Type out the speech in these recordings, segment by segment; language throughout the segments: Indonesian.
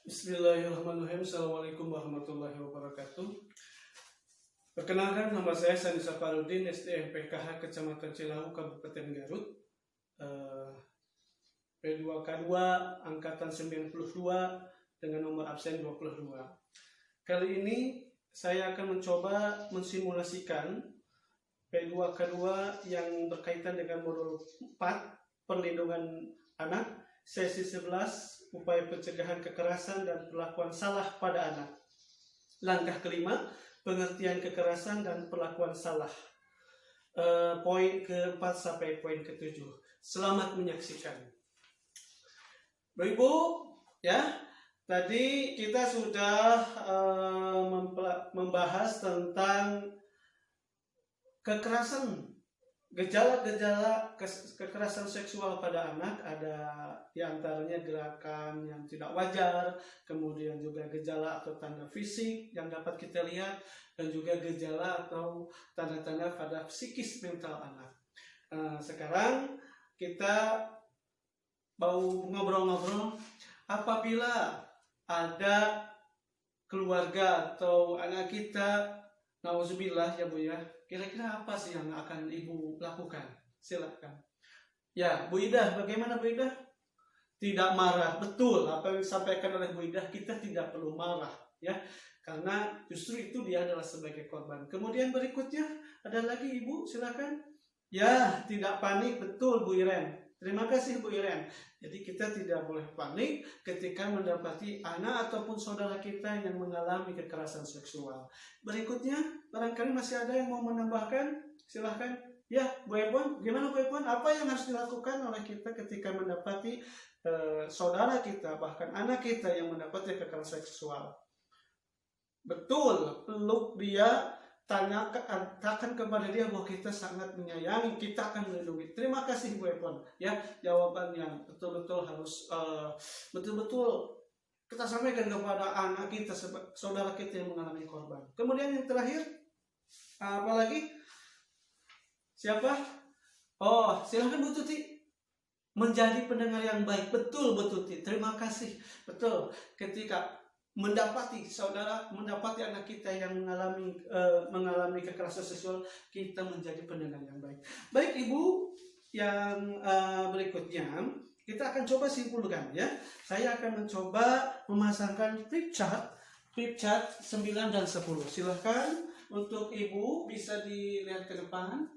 Bismillahirrahmanirrahim. Assalamualaikum warahmatullahi wabarakatuh. Perkenalkan, nama saya Sani Saparudin, SDM PKH Kecamatan Cilawu, Kabupaten Garut. P2K2 Angkatan 92 dengan nomor absen 22. Kali ini saya akan mencoba mensimulasikan P2K2 yang berkaitan dengan modul 4 perlindungan anak, sesi 11 upaya pencegahan kekerasan dan perlakuan salah pada anak. Langkah kelima, pengertian kekerasan dan perlakuan salah. Poin ke-4 sampai poin ke-7. Selamat menyaksikan. Ibu, ya, tadi kita sudah membahas tentang kekerasan, gejala-gejala kekerasan seksual pada anak. Ada diantaranya gerakan yang tidak wajar, kemudian juga gejala atau tanda fisik yang dapat kita lihat, dan juga gejala atau tanda-tanda pada psikis mental anak. Sekarang kita mau ngobrol-ngobrol apabila ada keluarga atau anak kita, nauzubillah ya Bu ya, kira-kira apa sih yang akan Ibu lakukan? Silakan. Ya, Bu Ida, bagaimana Bu Ida? Tidak marah, betul apa yang disampaikan oleh Bu Ida, kita tidak perlu marah ya, karena justru itu dia adalah sebagai korban. Kemudian berikutnya ada lagi Ibu, silakan. Ya, tidak panik, betul Bu Iren. Terima kasih Bu Iren. Jadi kita tidak boleh panik ketika mendapati anak ataupun saudara kita yang mengalami kekerasan seksual. Berikutnya, barangkali masih ada yang mau menambahkan? Silahkan. Ya, Bu Epon, gimana Bu Epon? Apa yang harus dilakukan oleh kita ketika mendapati saudara kita, bahkan anak kita yang mendapati kekerasan seksual? Betul, peluk dia, katakan kepada dia bahwa kita sangat menyayangi, kita akan melindungi. Terima kasih Bu Epon ya, jawaban yang betul-betul harus betul-betul kita sampaikan kepada anak kita, saudara kita yang mengalami korban. Kemudian yang terakhir, apa lagi? Siapa? Oh, silahkan Bu Tuti. Menjadi pendengar yang baik. Betul Bu Tuti, terima kasih. Betul, ketika mendapati anak kita yang mengalami kekerasan seksual, kita menjadi pendengar yang baik. Baik Ibu, yang berikutnya kita akan coba simpulkan ya. Saya akan mencoba memasangkan flip chart 9 dan 10. Silahkan untuk Ibu bisa dilihat ke depan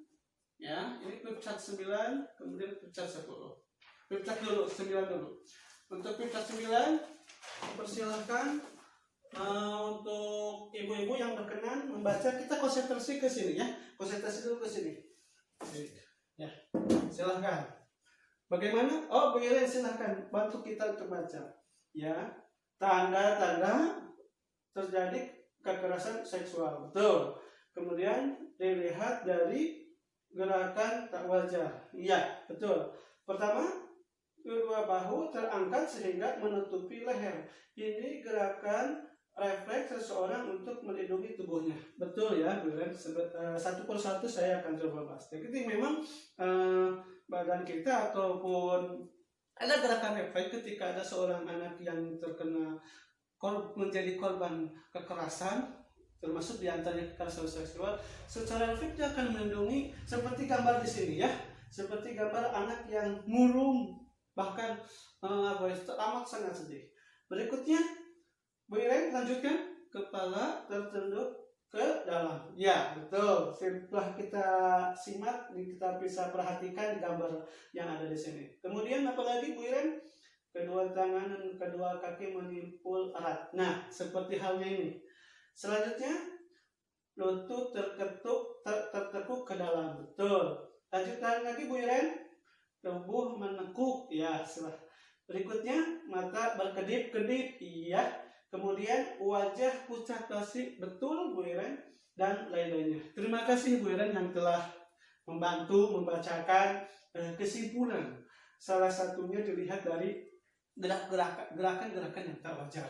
ya. Ini flip chart 9, kemudian flip chart 10. Flip chart dulu 9 dulu. Untuk flip chart 9, persilahkan untuk ibu-ibu yang berkenan membaca. Kita konsentrasi ke sini ya, konsentrasi dulu ke sini ya, silahkan. Bagaimana? Oh Bu Iren, silahkan bantu kita untuk baca ya, tanda-tanda terjadi kekerasan seksual. Betul. Kemudian dilihat dari gerakan tak wajar. Iya, betul. Pertama, kedua bahu terangkat sehingga menutupi leher. Ini gerakan refleks seseorang untuk melindungi tubuhnya. Betul ya, Bu Ren. Satu persatu saya akan coba bahas. Jadi memang badan kita ataupun ada gerakan refleks ketika ada seorang anak yang terkena menjadi korban kekerasan, termasuk diantaranya kekerasan seksual, secara refleks dia akan melindungi, seperti gambar di sini ya, seperti gambar anak yang murung, bahkan amat sangat sedih. Berikutnya Bu Iren, lanjutkan. Kepala tertunduk ke dalam. Ya, betul. Setelah kita simak, kita bisa perhatikan di gambar yang ada di sini. Kemudian apalagi Bu Iren? Kedua tangan dan kedua kaki menimpul erat. Nah, seperti halnya ini. Selanjutnya, lutut tertekuk ke dalam. Betul. Lanjutkan lagi Bu Iren. Tubuh menekuk, ya. Berikutnya mata berkedip-kedip, iya. Kemudian wajah pucat pasi, betul Bu Iren, dan lain-lainnya. Terima kasih Bu Iren yang telah membantu membacakan kesimpulan. Salah satunya dilihat dari gerakan-gerakan yang tak wajar.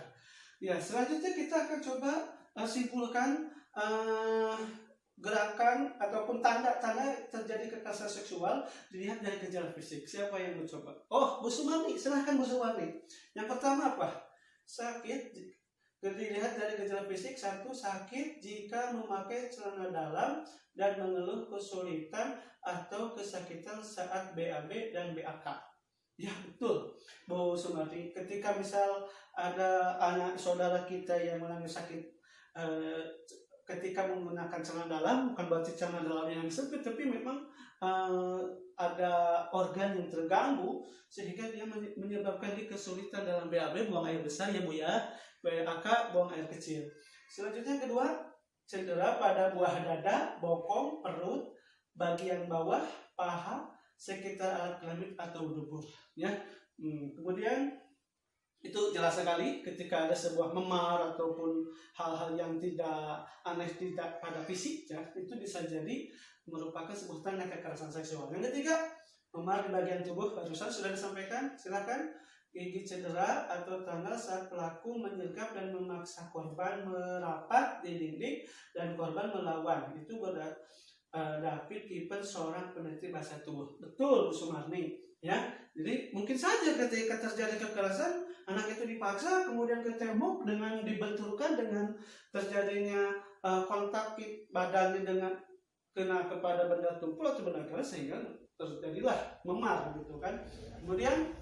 Ya, selanjutnya kita akan coba simpulkan gerakan ataupun tanda-tanda terjadi kekerasan seksual dilihat dari gejala fisik. Siapa yang mencoba? Oh, Bu Sumarni, silahkan Bu Sumarni. Yang pertama apa? sakit. Dilihat dari gejala fisik, satu, sakit jika memakai celana dalam dan mengeluh kesulitan atau kesakitan saat BAB dan BAK. Ya betul, Bu Sumarti. Ketika misal ada anak saudara kita yang mengalami sakit ketika menggunakan celana dalam, bukan berarti celana dalam yang sempit, tapi memang ada organ yang terganggu sehingga dia menyebabkan dia kesulitan dalam BAB, buang air besar ya Bu ya, BAK, buang air kecil. Selanjutnya kedua, cedera pada buah dada, bokong, perut, bagian bawah, paha, sekitar alat kelamin atau dubur. Ya, kemudian itu jelas sekali ketika ada sebuah memar ataupun hal-hal yang tidak aneh tidak pada fisik, ya, itu bisa jadi merupakan sebuah tanda kekerasan seksual. Yang ketiga, memar di bagian tubuh, barusan sudah disampaikan. Silakan. Gigi cedera atau tanggal saat pelaku menyergap dan memaksa korban merapat di dinding dan korban melawan. Itu berarti David Gibbons seorang peneliti bahasa tubuh. Betul Bu Sumarni, ya. Jadi mungkin saja ketika terjadi kekerasan, anak itu dipaksa kemudian ke tembok dengan dibenturkan dengan terjadinya kontak badannya dengan kena kepada benda tumpul atau benda keras sehingga terjadilah memar gitu kan. Kemudian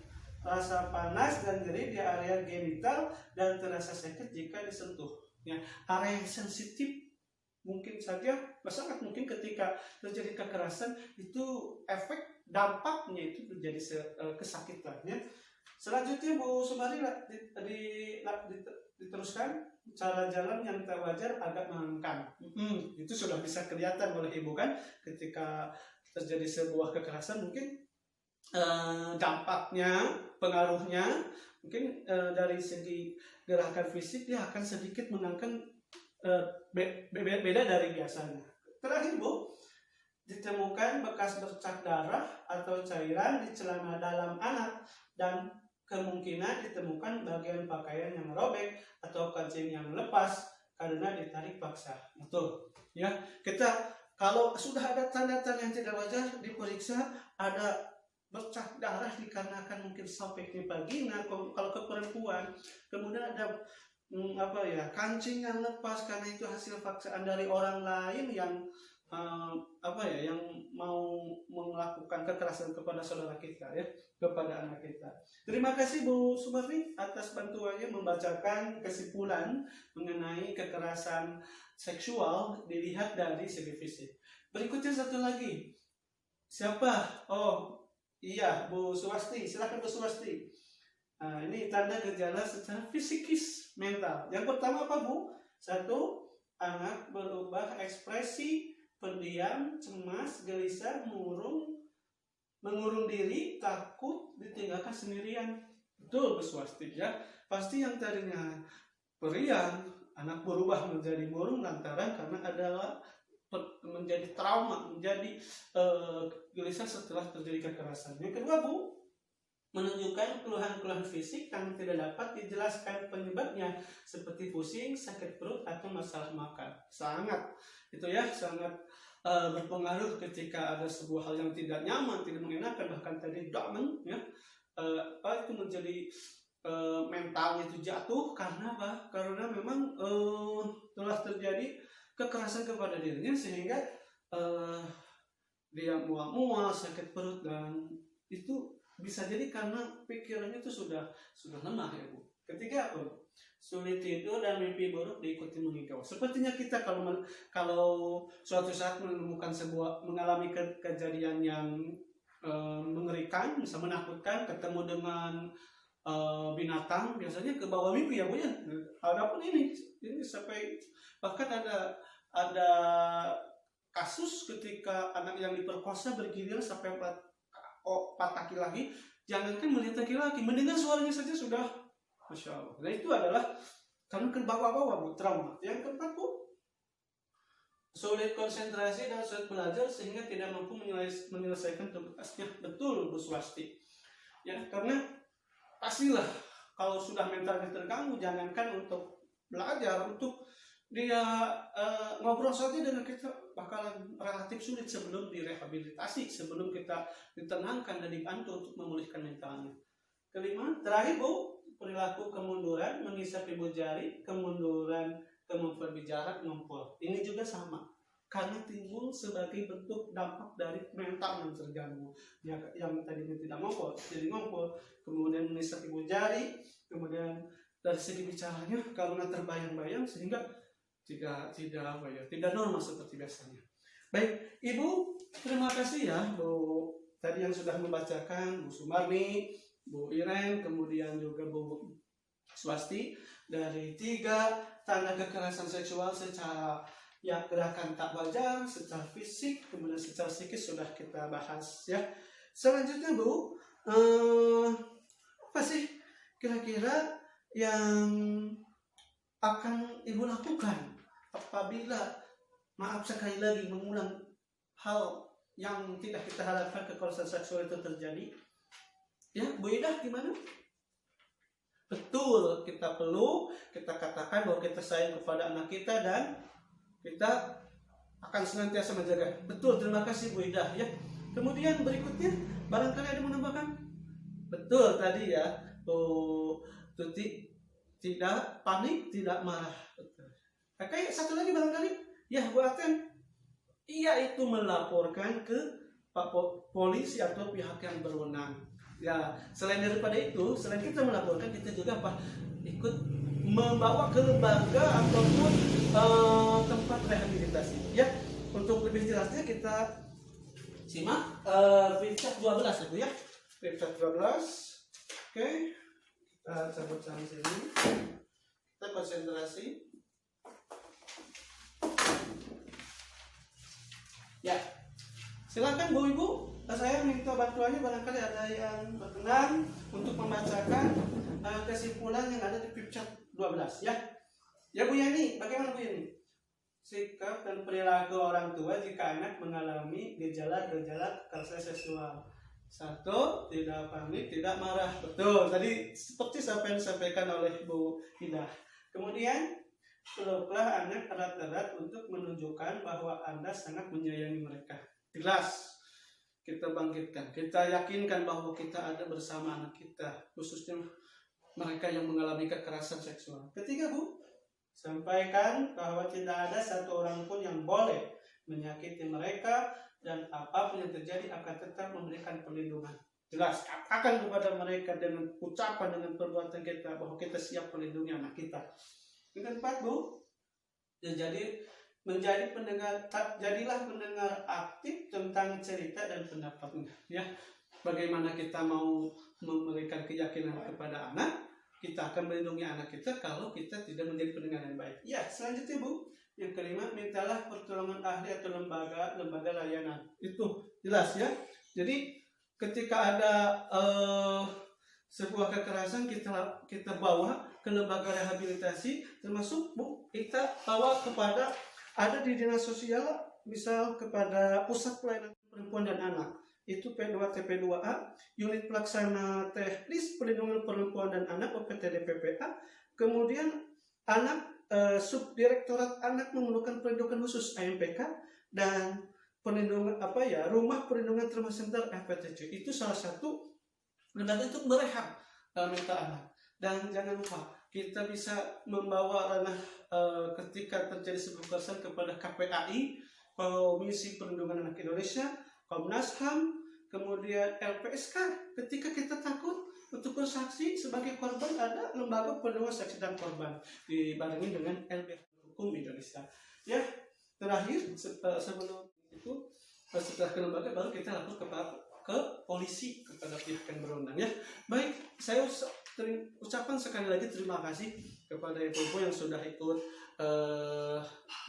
rasa panas dan nyeri di area genital dan terasa sakit jika disentuh. Ya, area yang sensitif mungkin saja, sangat mungkin ketika terjadi kekerasan itu efek dampaknya itu menjadi kesakitan. Ya. Selanjutnya Bu Sumari diteruskan cara jalan yang tak wajar agak mengangkang. Itu sudah bisa kelihatan oleh Ibu kan ketika terjadi sebuah kekerasan mungkin dampaknya, pengaruhnya mungkin dari segi gerakan fisik dia akan sedikit mengangkang beda dari biasanya. Terakhir Bu, ditemukan bekas bercak darah atau cairan di celana dalam anak dan kemungkinan ditemukan bagian pakaian yang robek atau kancing yang lepas karena ditarik paksa. Betul. Ya, kita kalau sudah ada tanda-tanda yang tidak wajar diperiksa, ada bercak darah dikarenakan mungkin sobeknya vagina kalau ke perempuan, kemudian ada kancing yang lepas karena itu hasil paksaan dari orang lain yang yang mau melakukan kekerasan kepada saudara kita, ya, kepada anak kita. Terima kasih Bu Sumarni atas bantuannya membacakan kesimpulan mengenai kekerasan seksual dilihat dari segi fisik. Berikutnya satu lagi. Siapa? Oh, iya, Bu Suwasti. Silakan Bu Suwasti. Nah, ini tanda gejala secara fisikis mental. Yang pertama apa Bu? Satu, anak berubah ekspresi, pendiam, cemas, gelisah, mengurung diri, takut, ditinggalkan sendirian. Betul Bu Suwasti, ya. Pasti yang tadinya periang, anak berubah menjadi murung lantaran karena adalah menjadi trauma, menjadi gelisah setelah terjadi kekerasan. Yang kedua Bu, menunjukkan keluhan-keluhan fisik yang tidak dapat dijelaskan penyebabnya seperti pusing, sakit perut atau masalah makan. Sangat berpengaruh ketika ada sebuah hal yang tidak nyaman, tidak mengenakan, bahkan tadi down, ya, itu menjadi mentalnya itu jatuh karena apa? Karena memang telah terjadi kekerasan kepada dirinya sehingga dia mual-mual, sakit perut, dan itu bisa jadi karena pikirannya itu sudah lemah, ya Bu. Ketiga apa? Sulit tidur dan mimpi buruk diikuti mengigau. Sepertinya kita kalau suatu saat mengalami kejadian yang mengerikan, bisa menakutkan, ketemu dengan binatang, biasanya ke bawah mimpi, ya Bu ya. Adapun ini sampai bahkan ada kasus ketika anak yang diperkosa bergiliran sampai 4 kaki, jangankan melihat laki-laki, mendengar suaranya saja sudah Masya Allah. Nah itu adalah karena ke bawah-bawah Bu, trauma. Yang keempat Bu, sulit konsentrasi dan sulit belajar sehingga tidak mampu menyelesaikan tugasnya. Betul Bu Swasti. Ya, karena pastilah kalau sudah mentalnya terganggu, jangankan untuk belajar, untuk dia ngobrol saja dengan kita bakalan relatif sulit sebelum direhabilitasi, sebelum kita ditenangkan dan dibantu untuk memulihkan mentalnya. Kelima, terakhir Bu, perilaku kemunduran, mengisap ibu jari, kemunduran, kemampuan bicara, ngumpul. Ini juga sama, karena timbul sebagai bentuk dampak dari mental yang terganggu. Yang tadinya tidak ngumpul, jadi ngumpul. Kemudian mengisap ibu jari, kemudian dari segi bicaranya karena terbayang-bayang sehingga tidak normal seperti biasanya. Baik, Ibu, terima kasih ya Bu tadi yang sudah membacakan, Bu Sumarni, Bu Iren, kemudian juga Bu Swasti, dari 3 tanda kekerasan seksual secara gerakan tak wajar, secara fisik, kemudian secara psikis sudah kita bahas ya. Selanjutnya Bu, apa sih kira-kira yang akan Ibu lakukan apabila, maaf sekali lagi mengulang hal yang tidak kita harapkan kekerasan seksual itu terjadi? Ya, Bu Ida gimana? Betul, kita perlu kita katakan bahwa kita sayang kepada anak kita dan kita akan senantiasa menjaga. Betul, terima kasih Bu Ida ya. Kemudian berikutnya barangkali ada menambahkan? Betul tadi ya, Bu Tuti, tidak panik, tidak marah. Betul. Oke, satu lagi barangkali ya Bu Aten. Ia itu melaporkan ke Pak polisi atau pihak yang berwenang. Ya, selain daripada itu, selain kita melaporkan, kita juga ikut membawa ke lembaga ataupun tempat rehabilitasi. Ya, untuk lebih jelasnya kita simak Pipcat 12 itu ya. Pipcat 12. Oke. Kita cabut sampai sini. Kita konsentrasi. Ya, silakan Bu Ibu, saya minta bantuannya barangkali ada yang berkenan untuk membacakan kesimpulan yang ada di Pipcat 12 ya. Ya Bu Yani, bagaimana Bu Yani? Sikap dan perilaku orang tua jika anak mengalami gejala-gejala kekerasan seksual. 1. Tidak panik, tidak marah. Betul, tadi seperti apa yang disampaikan oleh Bu Ida. Kemudian peluklah anak erat-erat untuk menunjukkan bahwa Anda sangat menyayangi mereka. Jelas, kita bangkitkan, kita yakinkan bahwa kita ada bersama anak kita, khususnya mereka yang mengalami kekerasan seksual. Ketiga Bu, sampaikan bahwa tidak ada satu orang pun yang boleh menyakiti mereka dan apapun yang terjadi akan tetap memberikan perlindungan. Jelas, katakan kepada mereka dengan ucapan, dengan perbuatan kita bahwa kita siap melindungi anak kita. Yang keempat Bu, jadilah pendengar aktif tentang cerita dan pendapatnya. Ya, bagaimana kita mau memberikan keyakinan kepada anak, kita akan melindungi anak kita kalau kita tidak menjadi pendengar yang baik. Ya, selanjutnya Bu, yang kelima, mintalah pertolongan ahli atau lembaga layanan. Itu jelas ya. Jadi ketika ada sebuah kekerasan, kita bawa ke lembaga rehabilitasi, termasuk Bu, kita bawa kepada ada di dinas sosial, misal kepada pusat pelayanan perempuan dan anak, itu P2 TP2A, unit pelaksana teknis perlindungan perempuan dan anak OPTD PPA, kemudian anak subdirektorat anak memerlukan perlindungan khusus AMPK, dan perlindungan rumah perlindungan trauma center FPTC. Itu salah satu lembaga untuk merehab mental anak. Dan jangan lupa kita bisa membawa ranah ketika terjadi sebuah kekerasan kepada KPAI, Komisi Perlindungan Anak Indonesia, Komnas HAM, kemudian LPSK. Ketika kita takut untuk bersaksi sebagai korban, ada lembaga perlindungan saksi dan korban dibarengi dengan LBH Hukum Indonesia. Ya, terakhir sebelum itu, setelah ke lembaga baru kita lapor ke polisi, kepada pihak yang berwenang ya. Baik, saya ucapkan sekali lagi terima kasih kepada ibu-ibu yang sudah ikut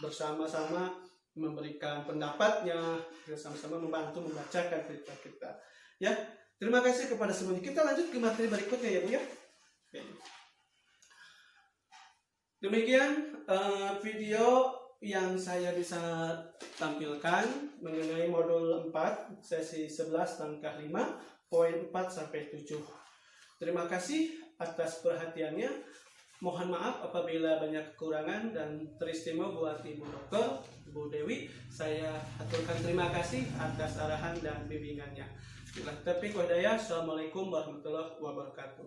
bersama-sama memberikan pendapatnya, sama-sama membantu membacakan cerita kita. Ya, terima kasih kepada semuanya. Kita lanjut ke materi berikutnya ya Bu ya. Oke. Demikian video yang saya bisa tampilkan mengenai modul 4 sesi 11 langkah 5 poin 4 sampai 7. Terima kasih atas perhatiannya. Mohon maaf apabila banyak kekurangan, dan teristimewa buat Ibu Dokter, Bu Dewi. Saya aturkan terima kasih atas arahan dan bimbingannya. Bila taufiq wa hidayah. Assalamualaikum warahmatullahi wabarakatuh.